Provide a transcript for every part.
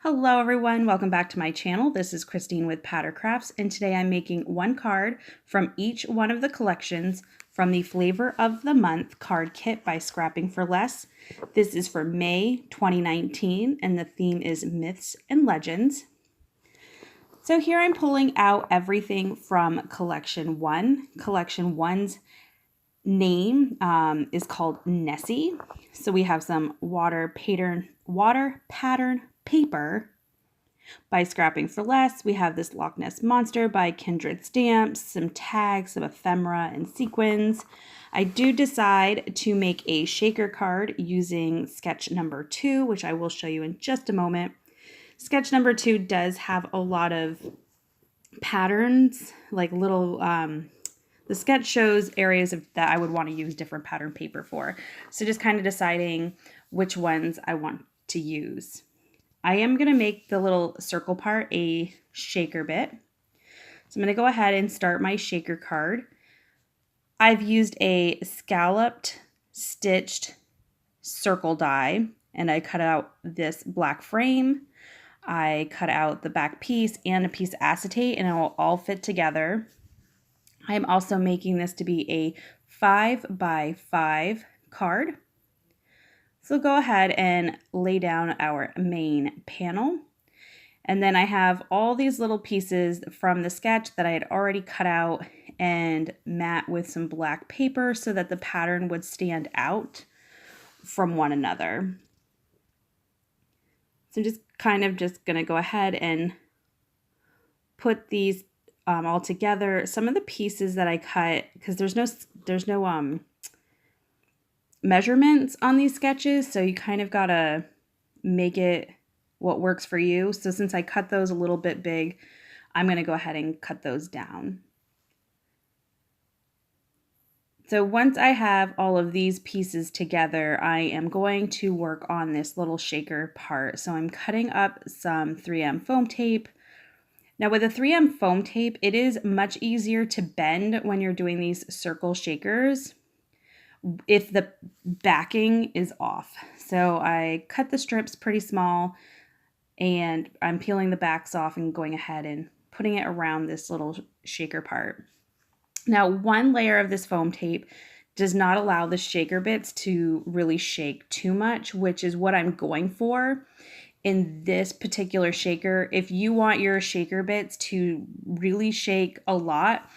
Hello everyone, welcome back to my channel. This is Christine with Pattercrafts, and today I'm making one card from each one of the collections from the Flavor of the Month card kit by Scrapping for Less. This is for May 2019 and the theme is Myths and Legends. So here I'm pulling out everything from Collection 1. Collection 1's name is called Nessie. So we have some water pattern paper by Scrapping for Less. We have this Loch Ness Monster by Kindred Stamps, some tags, some ephemera and sequins. I do decide to make a shaker card using sketch number 2, which I will show you in just a moment. Sketch number 2 does have a lot of patterns, like little the sketch shows areas that I would want to use different pattern paper for. So just kind of deciding which ones I want to use. I am going to make the little circle part a shaker bit. So I'm going to go ahead and start my shaker card. I've used a scalloped stitched circle die, and I cut out this black frame. I cut out the back piece and a piece of acetate, and it will all fit together. I'm also making this to be a 5x5 card. So go ahead and lay down our main panel. And then I have all these little pieces from the sketch that I had already cut out and mat with some black paper so that the pattern would stand out from one another. So I'm just going to go ahead and put these all together. Some of the pieces that I cut, because there's no measurements on these sketches, so you kind of gotta make it what works for you. So since I cut those a little bit big, I'm gonna go ahead and cut those down. So once I have all of these pieces together, I am going to work on this little shaker part. So I'm cutting up some 3M foam tape. Now with a 3M foam tape, it is much easier to bend when you're doing these circle shakers if the backing is off. So I cut the strips pretty small and I'm peeling the backs off and going ahead and putting it around this little shaker part. Now, one layer of this foam tape does not allow the shaker bits to really shake too much, which is what I'm going for in this particular shaker. If you want your shaker bits to really shake a lot,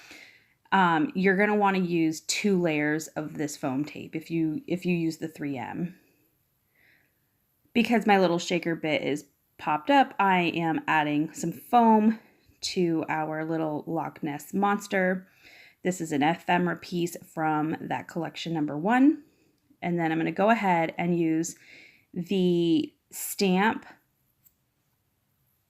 you're going to want to use 2 layers of this foam tape if you use the 3M. Because my little shaker bit is popped up, I am adding some foam to our little Loch Ness Monster. This is an ephemera piece from that collection number 1. And then I'm going to go ahead and use the stamp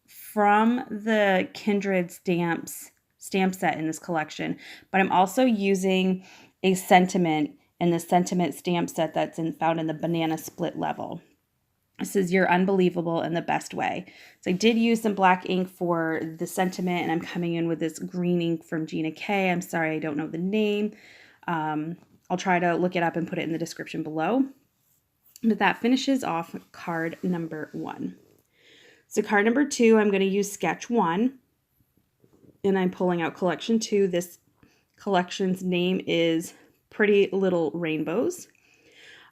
from the Kindred Stamps stamp set in this collection, but I'm also using a sentiment in the sentiment stamp set that's found in the banana split level. This is You're Unbelievable in the Best Way. So I did use some black ink for the sentiment, and I'm coming in with this green ink from Gina K. I'm sorry, I don't know the name. I'll try to look it up and put it in the description below. But that finishes off card number 1. So card number 2, I'm going to use sketch 1. And I'm pulling out collection 2. This collection's name is Pretty Little Rainbows.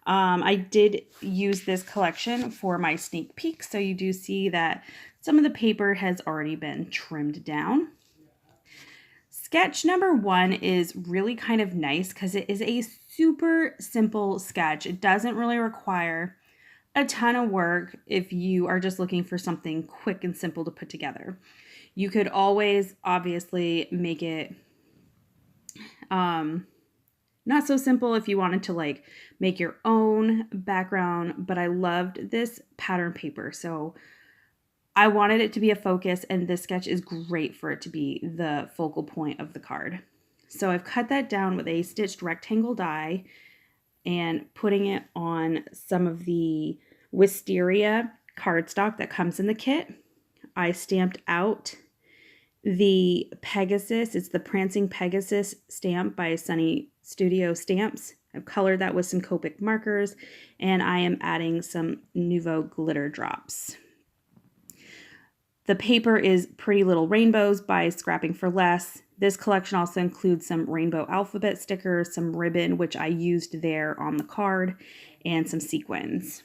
I did use this collection for my sneak peek, so you do see that some of the paper has already been trimmed down. Sketch number 1 is really kind of nice because it is a super simple sketch. It doesn't really require a ton of work if you are just looking for something quick and simple to put together. You could always obviously make it not so simple if you wanted to like make your own background, but I loved this pattern paper. So I wanted it to be a focus, and this sketch is great for it to be the focal point of the card. So I've cut that down with a stitched rectangle die and putting it on some of the wisteria cardstock that comes in the kit. I stamped out the Pegasus. It's the Prancing Pegasus stamp by Sunny Studio Stamps. I've colored that with some Copic markers, and I am adding some Nuvo glitter drops. The paper is Pretty Little Rainbows by Scrapping for Less. This collection also includes some rainbow alphabet stickers, some ribbon, which I used there on the card, and some sequins.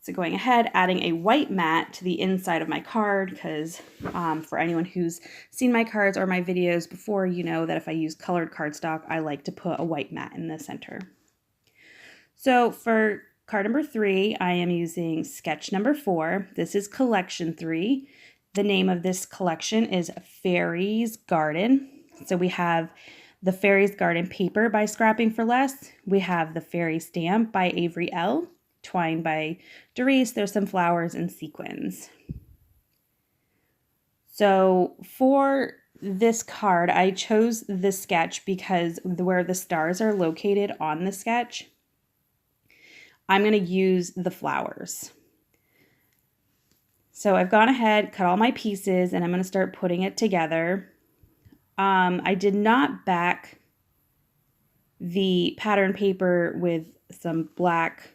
So going ahead, adding a white mat to the inside of my card, because for anyone who's seen my cards or my videos before, you know that if I use colored cardstock, I like to put a white mat in the center. So for card number 3, I am using sketch number 4. This is collection 3. The name of this collection is Fairies Garden. So we have the Fairies Garden paper by Scrapping for Less. We have the Fairy Stamp by Avery L. Twine by Doris. There's some flowers and sequins. So for this card, I chose the sketch because where the stars are located on the sketch, I'm going to use the flowers. So I've gone ahead, cut all my pieces, and I'm going to start putting it together. I did not back the pattern paper with some black,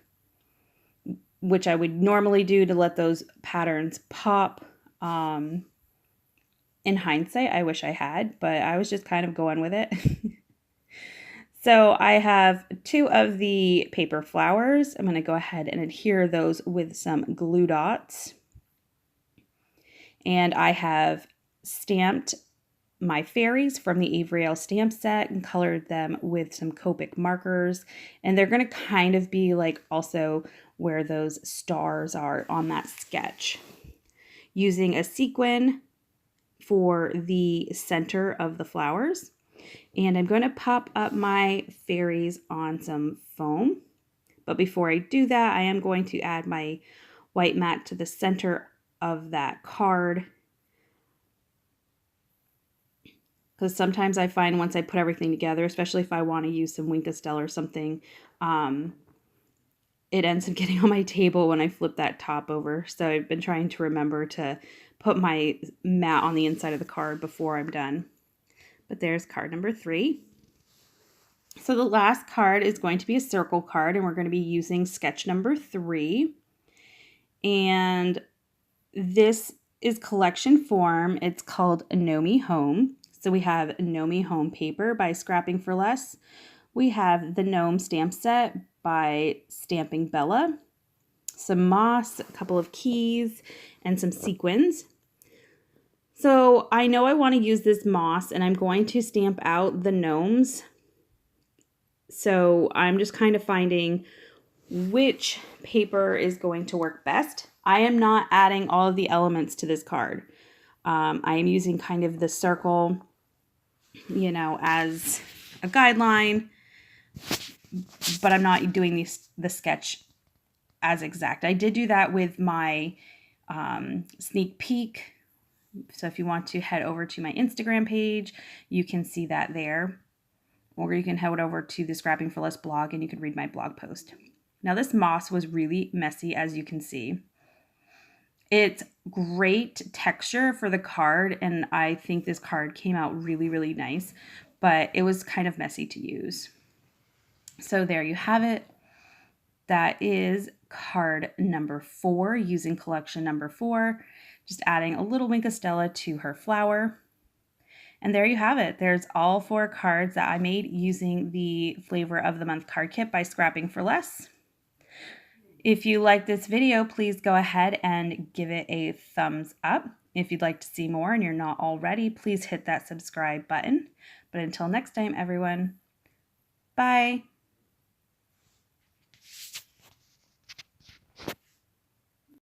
which I would normally do to let those patterns pop. In hindsight, I wish I had, but I was just kind of going with it. So I have 2 of the paper flowers. I'm going to go ahead and adhere those with some glue dots. And I have stamped my fairies from the Avery L stamp set and colored them with some Copic markers. And they're going to kind of be like also where those stars are on that sketch. Using a sequin for the center of the flowers. And I'm going to pop up my fairies on some foam. But before I do that, I am going to add my white mat to the center of that card. Because sometimes I find once I put everything together, especially if I want to use some Winkastell or something, it ends up getting on my table when I flip that top over. So I've been trying to remember to put my mat on the inside of the card before I'm done. But there's card number 3. So the last card is going to be a circle card, and we're going to be using sketch number 3. And this is collection form. It's called Know Me Home. So we have Know Me Home paper by Scrapping for Less. We have the Gnome stamp set by Stamping Bella. Some moss, a couple of keys, and some sequins. So I know I want to use this moss, and I'm going to stamp out the gnomes. So I'm just kind of finding which paper is going to work best. I am not adding all of the elements to this card. I am using kind of the circle, you know, as a guideline, but I'm not doing the sketch as exact. I did do that with my sneak peek. So if you want to head over to my Instagram page, you can see that there. Or you can head over to the Scrapping for Less blog and you can read my blog post. Now this moss was really messy, as you can see. It's great texture for the card, and I think this card came out really, really nice, but it was kind of messy to use. So there you have it. That is card number 4 using collection number 4. Just adding a little Winkastella to her flower. And there you have it. There's all 4 cards that I made using the Flavor of the Month card kit by Scrapping for Less. If you like this video, please go ahead and give it a thumbs up. If you'd like to see more and you're not already, please hit that subscribe button. But until next time, everyone, bye.